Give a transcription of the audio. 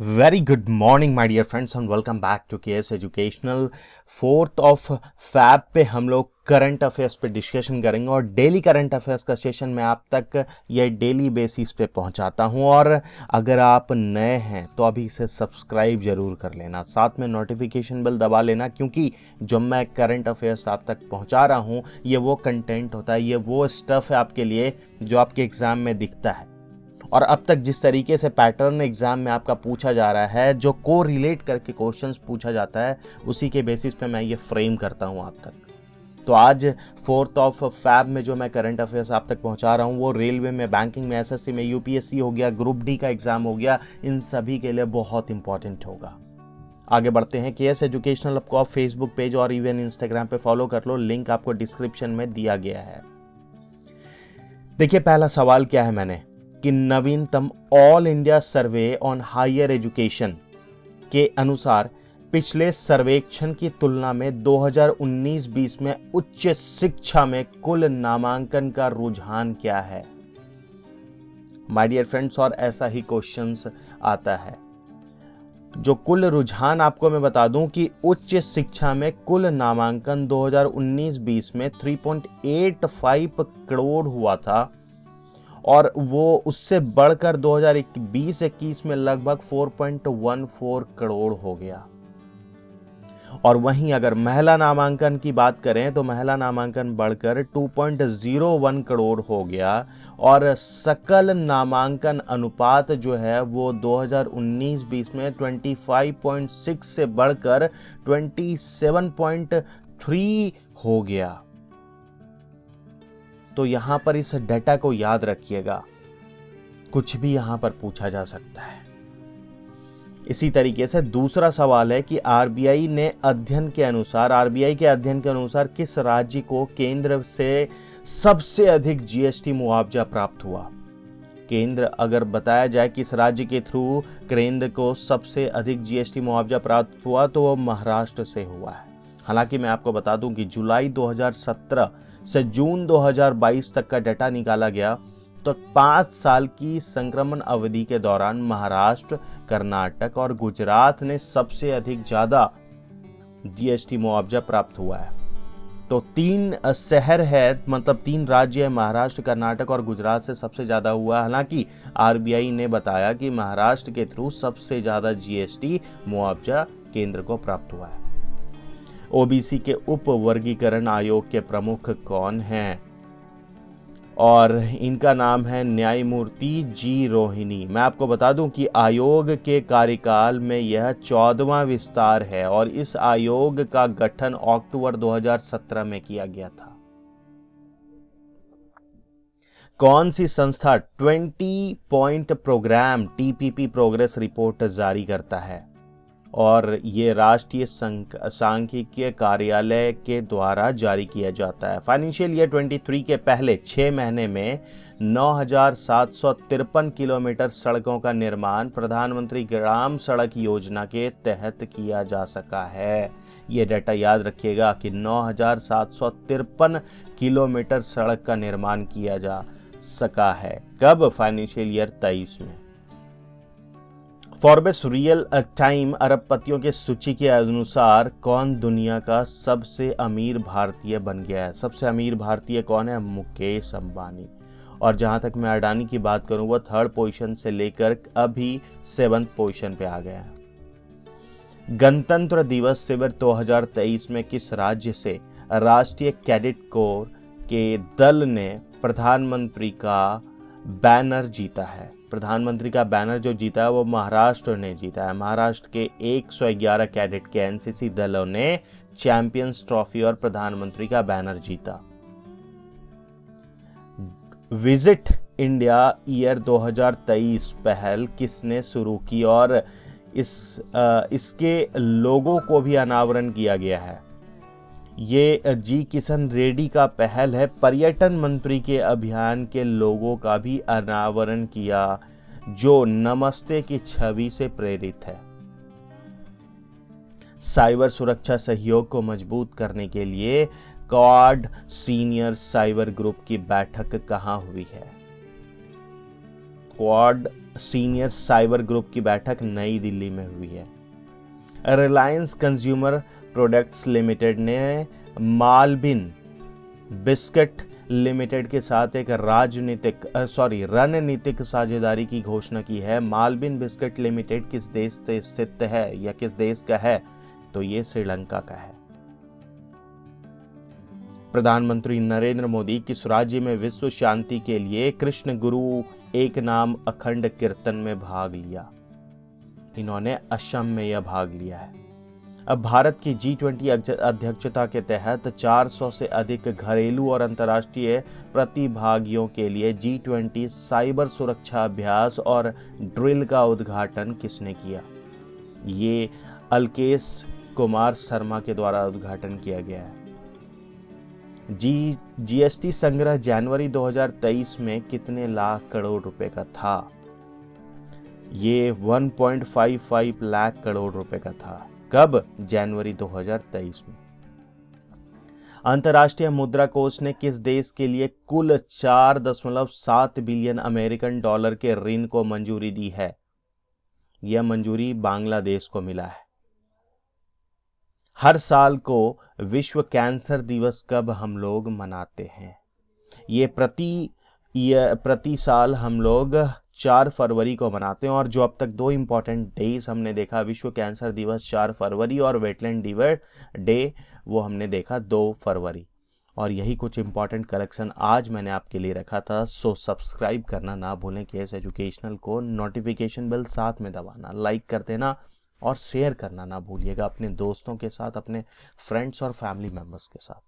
Very good morning my dear friends and welcome back to KS educational. 4 fab पे हम लोग current affairs पे discussion करेंगे और डेली करंट अफेयर्स का सेशन मैं आप तक ये डेली बेसिस पे पहुंचाता हूं। और अगर आप नए हैं तो अभी इसे सब्सक्राइब जरूर कर लेना, साथ में नोटिफिकेशन बेल दबा लेना, क्योंकि जो मैं करंट अफेयर्स आप तक पहुंचा रहा हूं ये वो कंटेंट होता है, ये वो स्टफ है आपके लिए जो आपके एग्जाम में दिखता है। और अब तक जिस तरीके से पैटर्न एग्जाम में आपका पूछा जा रहा है, जो को रिलेट करके क्वेश्चंस पूछा जाता है, उसी के बेसिस पे मैं ये फ्रेम करता हूँ आप तक। तो आज 4 फैब में जो मैं करंट अफेयर्स आप तक पहुंचा रहा हूँ वो रेलवे में, बैंकिंग में, एसएससी में, यूपीएससी हो गया, ग्रुप डी का एग्जाम हो गया, इन सभी के लिए बहुत इंपॉर्टेंट होगा। आगे बढ़ते हैं। केएस एजुकेशनल को आप फेसबुक पेज और इवन इंस्टाग्राम पे फॉलो कर लो, लिंक आपको डिस्क्रिप्शन में दिया गया है। देखिए पहला सवाल क्या है मैंने कि नवीनतम all India survey on higher education के अनुसार पिछले सर्वेक्षण की तुलना में 2019-20 में उच्च शिक्षा में कुल नामांकन का रुझान क्या है। माय डियर फ्रेंड्स, और ऐसा ही क्वेश्चंस आता है। जो कुल रुझान आपको मैं बता दूं कि उच्च शिक्षा में कुल नामांकन 2019-20 में 3.85 करोड़ हुआ था और वो उससे बढ़कर 2020-21 में लगभग 4.14 करोड़ हो गया। और वहीं अगर महिला नामांकन की बात करें तो महिला नामांकन बढ़कर 2.01 करोड़ हो गया और सकल नामांकन अनुपात जो है वो 2019-20 में 25.6 से बढ़कर 27.3 हो गया। तो यहां पर इस डेटा को याद रखिएगा, कुछ भी यहां पर पूछा जा सकता है। इसी तरीके से दूसरा सवाल है कि आरबीआई के अध्ययन के अनुसार किस राज्य को केंद्र से सबसे अधिक जीएसटी मुआवजा प्राप्त हुआ। केंद्र अगर बताया जाए किस राज्य के थ्रू केंद्र को सबसे अधिक जीएसटी मुआवजा प्राप्त हुआ तो वो महाराष्ट्र से हुआ है। हालांकि मैं आपको बता दूं कि जुलाई 2017 से जून 2022 तक का डेटा निकाला गया तो 5 साल की संक्रमण अवधि के दौरान महाराष्ट्र, कर्नाटक और गुजरात ने सबसे अधिक ज्यादा जीएसटी मुआवजा प्राप्त हुआ है। तो 3 शहर है, मतलब 3 राज्य है, महाराष्ट्र, कर्नाटक और गुजरात से सबसे ज्यादा हुआ। हालांकि आरबीआई ने बताया कि महाराष्ट्र के थ्रू सबसे ज्यादा जीएसटी मुआवजा केंद्र को प्राप्त हुआ है। ओबीसी के उप वर्गीकरण आयोग के प्रमुख कौन हैं? और इनका नाम है न्यायमूर्ति जी रोहिणी। मैं आपको बता दूं कि आयोग के कार्यकाल में यह 14वां विस्तार है और इस आयोग का गठन अक्टूबर 2017 में किया गया था। कौन सी संस्था 20 point program TPP progress report जारी करता है? और ये राष्ट्रीय सांख्यिकीय कार्यालय के द्वारा जारी किया जाता है। फाइनेंशियल ईयर 23 के पहले 6 महीने में 9,753 किलोमीटर सड़कों का निर्माण प्रधानमंत्री ग्राम सड़क योजना के तहत किया जा सका है। ये डेटा याद रखिएगा कि 9,753 किलोमीटर सड़क का निर्माण किया जा सका है। कब? फाइनेंशियल ईयर 23 में। फॉर्ब्स रियल टाइम अरबपतियों के सूची के अनुसार कौन दुनिया का सबसे अमीर भारतीय बन गया है? सबसे अमीर भारतीय कौन है? मुकेश अंबानी। और जहां तक मैं अडानी की बात करूं वो 3rd पोजीशन से लेकर अभी 7th पोजीशन पे आ गया है। गणतंत्र दिवस शिविर 2023 में किस राज्य से राष्ट्रीय कैडेट कोर के दल ने प्रधानमंत्री का बैनर जीता है? प्रधानमंत्री का बैनर जो जीता है वो महाराष्ट्र ने जीता है। महाराष्ट्र के 111 कैडेट के एनसीसी दलों ने चैंपियंस ट्रॉफी और प्रधानमंत्री का बैनर जीता। विजिट इंडिया ईयर 2023 पहल किसने शुरू की और इसके लोगो को भी अनावरण किया गया है? ये जी किशन रेड्डी का पहल है। पर्यटन मंत्री के अभियान के लोगों का भी अनावरण किया जो नमस्ते की छवि से प्रेरित है। साइबर सुरक्षा सहयोग को मजबूत करने के लिए क्वाड सीनियर साइबर ग्रुप की बैठक कहां हुई है? क्वाड सीनियर साइबर ग्रुप की बैठक नई दिल्ली में हुई है। रिलायंस कंज्यूमर प्रोडक्ट्स लिमिटेड ने मालबिन बिस्किट लिमिटेड के साथ एक रणनीतिक साझेदारी की घोषणा की है। मालबिन बिस्किट लिमिटेड किस देश से स्थित है या किस देश का है? तो ये श्रीलंका का है। प्रधानमंत्री नरेंद्र मोदी किस राज्य में विश्व शांति के लिए कृष्ण गुरु एक नाम अखंड कीर्तन में भाग लिया? इन्होंने असम में यह भाग लिया है। अब भारत की G20 अध्यक्षता के तहत 400 से अधिक घरेलू और अंतर्राष्ट्रीय प्रतिभागियों के लिए G20 साइबर सुरक्षा अभ्यास और ड्रिल का उद्घाटन किसने किया? ये अल्केश कुमार शर्मा के द्वारा उद्घाटन किया गया है। GST संग्रह जनवरी 2023 में कितने लाख करोड़ रुपए का था? ये 1.55 लाख करोड़ रुपए का था। कब? जनवरी 2023 में। अंतर्राष्ट्रीय मुद्रा कोष ने किस देश के लिए कुल 4.7 बिलियन अमेरिकन डॉलर के ऋण को मंजूरी दी है? यह मंजूरी बांग्लादेश को मिला है। हर साल को विश्व कैंसर दिवस कब हम लोग मनाते हैं? ये प्रति साल हम लोग 4 फरवरी को मनाते हैं। और जो अब तक 2 इंपॉर्टेंट डेज हमने देखा, विश्व कैंसर दिवस 4 फरवरी और वेटलैंड डे वो हमने देखा 2 फरवरी। और यही कुछ इंपॉर्टेंट कलेक्शन आज मैंने आपके लिए रखा था। सो सब्सक्राइब करना ना भूलें केएस एजुकेशनल को, नोटिफिकेशन बेल साथ में दबाना, लाइक कर देना और शेयर करना ना भूलिएगा अपने दोस्तों के साथ, अपने फ्रेंड्स और फैमिली मेम्बर्स के साथ।